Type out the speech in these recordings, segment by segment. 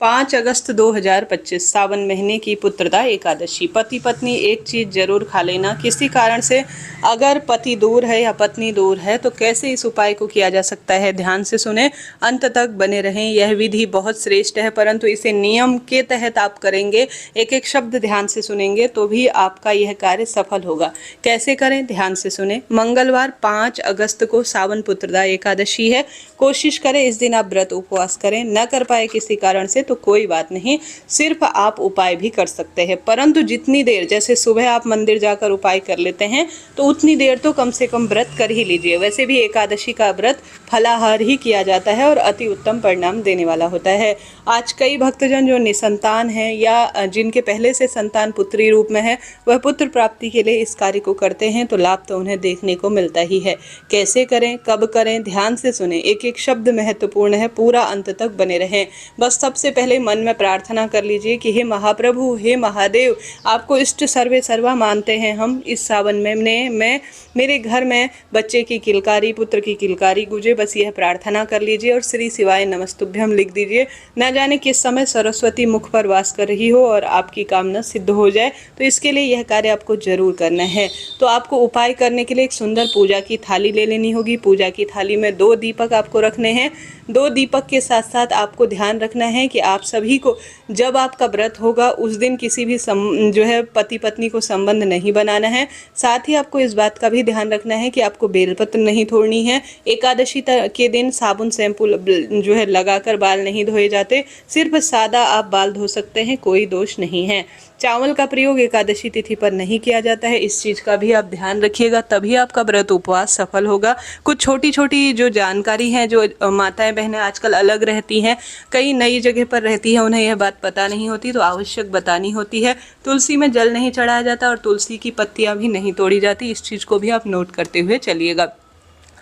5 अगस्त 2025 सावन महीने की पुत्रदा एकादशी। पति पत्नी एक चीज़ जरूर खा लेना। किसी कारण से अगर पति दूर है या पत्नी दूर है तो कैसे इस उपाय को किया जा सकता है, ध्यान से सुने, अंत तक बने रहें। यह विधि बहुत श्रेष्ठ है, परंतु इसे नियम के तहत आप करेंगे, एक एक शब्द ध्यान से सुनेंगे तो भी आपका यह कार्य सफल होगा। कैसे करें, ध्यान से सुने। मंगलवार 5 अगस्त को सावन पुत्रदा एकादशी है। कोशिश करें इस दिन आप व्रत उपवास करें। न कर पाए किसी कारण से तो कोई बात नहीं, सिर्फ आप उपाय भी कर सकते हैं, परंतु जितनी देर, जैसे सुबह आप मंदिर जाकर उपाय कर लेते हैं तो उतनी देर तो कम से कम व्रत कर ही लीजिए। वैसे भी एकादशी का व्रत फलाहार ही किया जाता है और अति उत्तम परिणाम देने वाला होता है। आज कई भक्तजन जो निसंतान हैं या जिनके पहले से संतान पुत्री रूप में है, वह पुत्र प्राप्ति के लिए इस कार्य को करते हैं तो लाभ तो उन्हें देखने को मिलता ही है। कैसे करें, कब करें, ध्यान से सुने, एक एक शब्द महत्वपूर्ण है, पूरा अंत तक बने रहें। बस सबसे पहले मन में प्रार्थना कर लीजिए कि हे महाप्रभु, हे महादेव, आपको इष्ट सर्वे सर्वा मानते हैं हम। इस सावन में मैं मेरे घर में बच्चे की किलकारी, पुत्र की किलकारी गुजे, बस यह प्रार्थना कर लीजिए और श्री शिवाय नमस्तुभ्यम लिख दीजिए। न जाने किस समय सरस्वती मुख पर वास कर रही हो और आपकी कामना सिद्ध हो जाए, तो इसके लिए यह कार्य आपको जरूर करना है। तो आपको उपाय करने के लिए एक सुंदर पूजा की थाली ले लेनी होगी। पूजा की थाली में 2 दीपक आपको रखने हैं। 2 दीपक के साथ साथ आपको ध्यान रखना है कि आप सभी को जब आपका व्रत होगा उस दिन किसी भी जो है पति पत्नी को संबंध नहीं बनाना है। साथ ही आपको इस बात का भी ध्यान रखना है कि आपको बेलपत्र नहीं तोड़नी है। एकादशी के दिन साबुन शैम्पू जो है लगाकर बाल नहीं धोए जाते, सिर्फ सादा आप बाल धो सकते हैं, कोई दोष नहीं है। चावल का प्रयोग एकादशी तिथि पर नहीं किया जाता है, इस चीज़ का भी आप ध्यान रखिएगा, तभी आपका व्रत उपवास सफल होगा। कुछ छोटी छोटी जो जानकारी है, जो माताएं बहनें आजकल अलग रहती हैं, कई नई जगह पर रहती हैं, उन्हें यह बात पता नहीं होती तो आवश्यक बतानी होती है। तुलसी में जल नहीं चढ़ाया जाता और तुलसी की पत्तियां भी नहीं तोड़ी जाती, इस चीज़ को भी आप नोट करते हुए चलिएगा।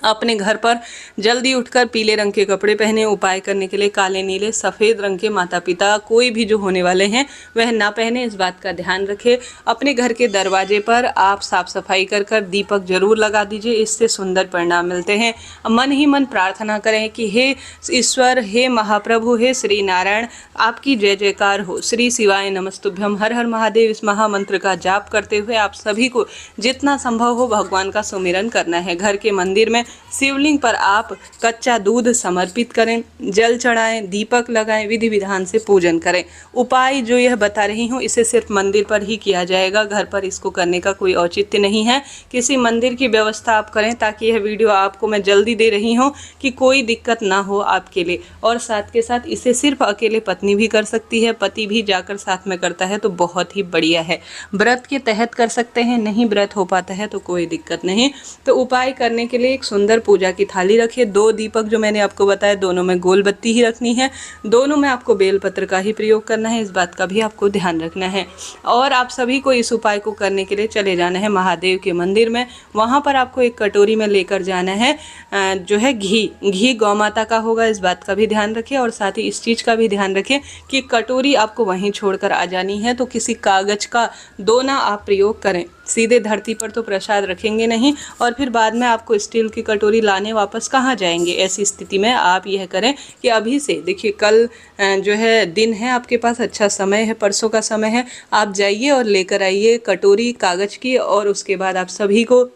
अपने घर पर जल्दी उठकर पीले रंग के कपड़े पहने। उपाय करने के लिए काले, नीले, सफ़ेद रंग के माता पिता कोई भी जो होने वाले हैं वह ना पहने, इस बात का ध्यान रखें। अपने घर के दरवाजे पर आप साफ सफाई कर दीपक जरूर लगा दीजिए, इससे सुंदर परिणाम मिलते हैं। मन ही मन प्रार्थना करें कि हे ईश्वर, हे महाप्रभु, हे श्री नारायण, आपकी जय जयकार हो। श्री शिवाय नमस्तुभ्यम, हर हर महादेव, इस महामंत्र का जाप करते हुए आप सभी को जितना संभव हो भगवान का सुमिरन करना है। घर के मंदिर में शिवलिंग पर आप कच्चा दूध समर्पित करें, जल चढ़ाएं, दीपक लगाएं, विधि विधान से पूजन करें। उपाय जो यह बता रही हूँ इसे सिर्फ मंदिर पर ही किया जाएगा, घर पर इसको करने का कोई औचित्य नहीं है। किसी मंदिर की व्यवस्था आप करें, ताकि यह वीडियो आपको मैं जल्दी दे रही हूँ कि कोई दिक्कत ना हो आपके लिए। और साथ के साथ इसे सिर्फ अकेले पत्नी भी कर सकती है, पति भी जाकर साथ में करता है तो बहुत ही बढ़िया है। व्रत के तहत कर सकते हैं, नहीं व्रत हो पाता है तो कोई दिक्कत नहीं। तो उपाय करने के लिए एक सुंदर पूजा की थाली रखिए। 2 दीपक जो मैंने आपको बताया, दोनों में गोल बत्ती ही रखनी है, दोनों में आपको बेलपत्र का ही प्रयोग करना है, इस बात का भी आपको ध्यान रखना है। और आप सभी को इस उपाय को करने के लिए चले जाना है महादेव के मंदिर में। वहाँ पर आपको एक कटोरी में लेकर जाना है जो है घी गौ माता का होगा, इस बात का भी ध्यान रखें। और साथ ही इस चीज़ का भी ध्यान रखें कि कटोरी आपको वहीं छोड़कर आ जानी है, तो किसी कागज का दोना आप प्रयोग करें। सीधे धरती पर तो प्रसाद रखेंगे नहीं और फिर बाद में आपको स्टील की कटोरी लाने वापस कहाँ जाएंगे। ऐसी स्थिति में आप यह करें कि अभी से देखिए, कल जो है दिन है, आपके पास अच्छा समय है, परसों का समय है, आप जाइए और लेकर आइए कटोरी कागज की। और उसके बाद आप सभी को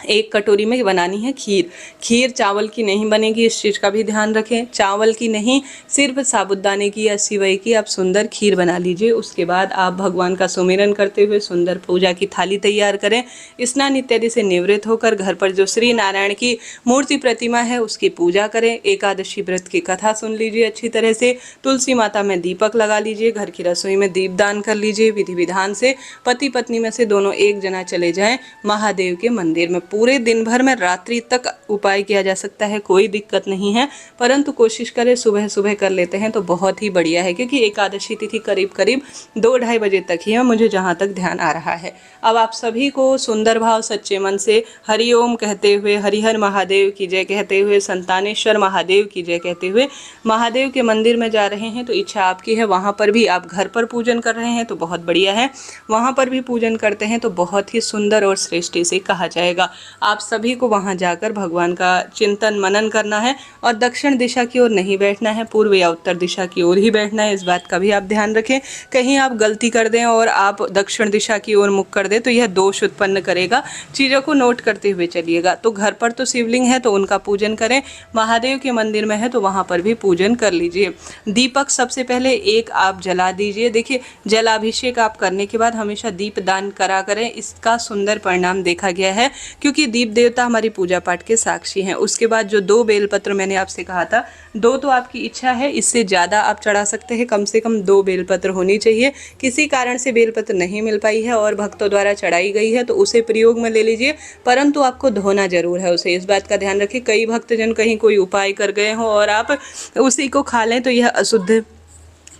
एक कटोरी में बनानी है खीर चावल की नहीं बनेगी, इस चीज़ का भी ध्यान रखें। चावल की नहीं, सिर्फ साबुदाने की या सिवई की आप सुंदर खीर बना लीजिए। उसके बाद आप भगवान का सुमिरन करते हुए सुंदर पूजा की थाली तैयार करें। स्नान इत्यादि से निवृत्त होकर घर पर जो श्री नारायण की मूर्ति प्रतिमा है उसकी पूजा करें। एकादशी व्रत की कथा सुन लीजिए अच्छी तरह से। तुलसी माता में दीपक लगा लीजिए, घर की रसोई में दीपदान कर लीजिए। विधि विधान से पति पत्नी में से दोनों एक जना चले जाएं महादेव के मंदिर में। पूरे दिन भर में रात्रि तक उपाय किया जा सकता है, कोई दिक्कत नहीं है, परंतु कोशिश करें सुबह सुबह कर लेते हैं तो बहुत ही बढ़िया है, क्योंकि एकादशी तिथि करीब 2-2:30 बजे तक ही है, मुझे जहाँ तक ध्यान आ रहा है। अब आप सभी को सुंदर भाव सच्चे मन से हरिओम कहते हुए, हरिहर महादेव की जय कहते हुए, संतानेश्वर महादेव की जय कहते हुए महादेव के मंदिर में जा रहे हैं। तो इच्छा आपकी है, वहाँ पर भी आप घर पर पूजन कर रहे हैं तो बहुत बढ़िया है, वहाँ पर भी पूजन करते हैं तो बहुत ही सुंदर और श्रेष्ठ इसे कहा जाएगा। आप सभी को वहाँ जाकर भगवान का चिंतन मनन करना है और दक्षिण दिशा की ओर नहीं बैठना है, पूर्व या उत्तर दिशा की ओर ही बैठना है। इस बात का भी आप ध्यान रखें। कहीं आप गलती कर दें और आप दक्षिण दिशा की ओर मुख कर दें तो यह दोष उत्पन्न करेगा। चीज़ों को नोट करते हुए चलिएगा। तो घर पर तो शिवलिंग है तो उनका पूजन करें, महादेव के मंदिर में है तो वहाँ पर भी पूजन कर लीजिए। दीपक सबसे पहले एक आप जला दीजिए। देखिए, जलाभिषेक आप करने के बाद हमेशा दीप दान करा करें, इसका सुंदर परिणाम देखा गया है, क्योंकि दीप देवता हमारी पूजा पाठ के साक्षी हैं। उसके बाद जो 2 बेलपत्र मैंने आपसे कहा था, 2 तो आपकी इच्छा है, इससे ज़्यादा आप चढ़ा सकते हैं, कम से कम 2 बेलपत्र होनी चाहिए। किसी कारण से बेलपत्र नहीं मिल पाई है और भक्तों द्वारा चढ़ाई गई है तो उसे प्रयोग में ले लीजिए, परंतु आपको धोना जरूर है उसे। इस बात का ध्यान रखिए। कई भक्तजन कहीं कोई उपाय कर गए हो और आप उसी को खा लें तो यह अशुद्ध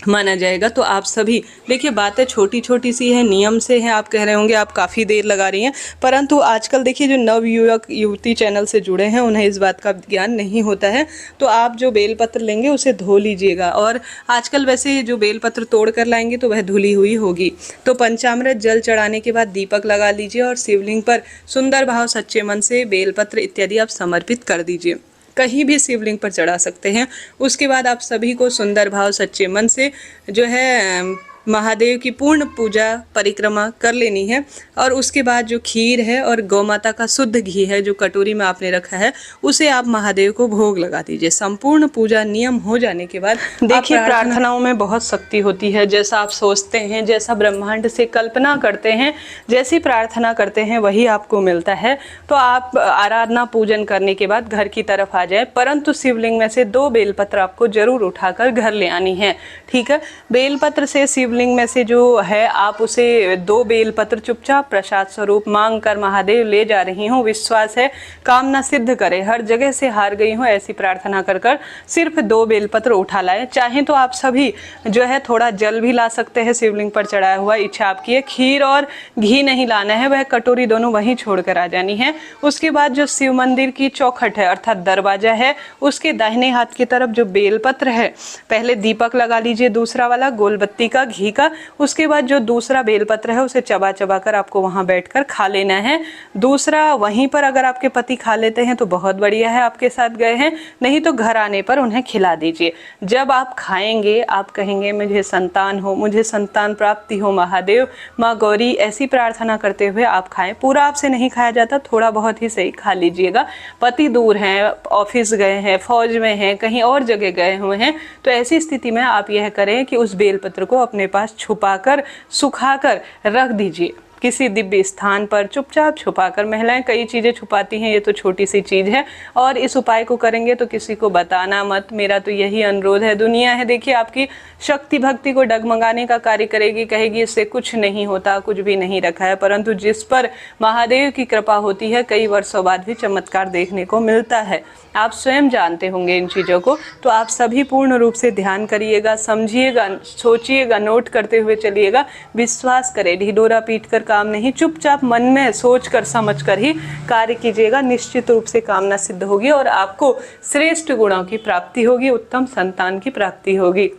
माना जाएगा। तो आप सभी देखिए, बातें छोटी छोटी सी है, नियम से हैं। आप कह रहे होंगे आप काफ़ी देर लगा रही हैं, परंतु आजकल देखिए जो नव युवक युवती चैनल से जुड़े हैं उन्हें इस बात का ज्ञान नहीं होता है। तो आप जो बेलपत्र लेंगे उसे धो लीजिएगा, और आजकल वैसे जो बेलपत्र तोड़ कर लाएंगे तो वह धुली हुई होगी। तो पंचामृत जल चढ़ाने के बाद दीपक लगा लीजिए और शिवलिंग पर सुंदर भाव सच्चे मन से बेलपत्र इत्यादि आप समर्पित कर दीजिए। कहीं भी शिवलिंग पर चढ़ा सकते हैं। उसके बाद आप सभी को सुंदर भाव सच्चे मन से जो है महादेव की पूर्ण पूजा परिक्रमा कर लेनी है। और उसके बाद जो खीर है और गौ माता का शुद्ध घी है जो कटोरी में आपने रखा है, उसे आप महादेव को भोग लगा दीजिए। संपूर्ण पूजा नियम हो जाने के बाद देखिए, प्रार्थनाओं में बहुत शक्ति होती है। जैसा आप सोचते हैं, जैसा ब्रह्मांड से कल्पना करते हैं, जैसी प्रार्थना करते हैं वही आपको मिलता है। तो आप आराधना पूजन करने के बाद घर की तरफ आ जाए, परंतु शिवलिंग में से 2 बेलपत्र आपको जरूर उठाकर घर ले आनी है। ठीक है, बेलपत्र से शिवलिंग में से जो है आप उसे 2 बेलपत्र चुपचाप प्रसाद स्वरूप मांग कर महादेव ले जा रही हूँ, विश्वास है कामना सिद्ध करे, हर जगह से हार गई हूँ, ऐसी प्रार्थना कर कर सिर्फ 2 बेलपत्र उठा लाए। चाहे तो आप सभी जो है थोड़ा जल भी ला सकते हैं शिवलिंग पर चढ़ाया हुआ, इच्छा आपकी है। खीर और घी नहीं लाना है, वह कटोरी दोनों वहीं छोड़ कर आ जानी है। उसके बाद जो शिव मंदिर की चौखट है अर्थात दरवाजा है, उसके दाहिने हाथ की तरफ जो बेलपत्र है, पहले दीपक लगा लीजिए दूसरा वाला गोलबत्ती का घी का। उसके बाद जो दूसरा बेलपत्र है उसे चबा चबा कर आपको वहां बैठकर खा लेना है। दूसरा वहीं पर अगर आपके पति खा लेते हैं तो बहुत बढ़िया है, आपके साथ गए हैं, नहीं तो घर आने पर उन्हें खिला दीजिए। जब आप खाएंगे आप कहेंगे मुझे संतान हो, मुझे संतान प्राप्ति हो, महादेव माँ गौरी, ऐसी प्रार्थना करते हुए आप खाएं। पूरा आपसे नहीं खाया जाता, थोड़ा बहुत ही सही खा लीजिएगा। पति दूर हैं, ऑफिस गए हैं, फौज में हैं, कहीं और जगह गए हुए हैं, तो ऐसी स्थिति में आप यह करें कि उस बेलपत्र को अपने पास छुपाकर सुखाकर रख दीजिए किसी दिव्य स्थान पर। चुपचाप छुपाकर, महिलाएं कई चीज़ें छुपाती हैं, ये तो छोटी सी चीज़ है। और इस उपाय को करेंगे तो किसी को बताना मत, मेरा तो यही अनुरोध है। दुनिया है देखिए आपकी शक्ति भक्ति को डगमगाने का कार्य करेगी, कहेगी इससे कुछ नहीं होता, कुछ भी नहीं रखा है, परंतु जिस पर महादेव की कृपा होती है कई वर्षों बाद भी चमत्कार देखने को मिलता है। आप स्वयं जानते होंगे इन चीज़ों को। तो आप सभी पूर्ण रूप से ध्यान करिएगा, समझिएगा, सोचिएगा, नोट करते हुए चलिएगा। विश्वास करें, ढिढोरा पीट कर काम नहीं, चुपचाप मन में सोच कर समझ कर ही कार्य कीजिएगा। निश्चित रूप से कामना सिद्ध होगी और आपको श्रेष्ठ गुणों की प्राप्ति होगी, उत्तम संतान की प्राप्ति होगी।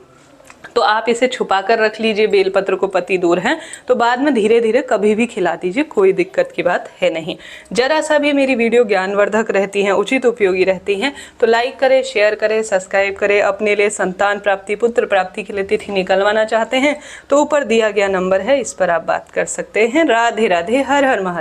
तो आप इसे छुपा कर रख लीजिए, बेलपत्र को, पति दूर हैं तो बाद में धीरे धीरे कभी भी खिला दीजिए, कोई दिक्कत की बात है नहीं। जरा सा भी मेरी वीडियो ज्ञानवर्धक रहती हैं, उचित उपयोगी रहती हैं तो लाइक करें, शेयर करें, सब्सक्राइब करें। अपने लिए संतान प्राप्ति, पुत्र प्राप्ति के लिए तिथि निकलवाना चाहते हैं तो ऊपर दिया गया नंबर है, इस पर आप बात कर सकते हैं। राधे राधे, हर हर महादेव।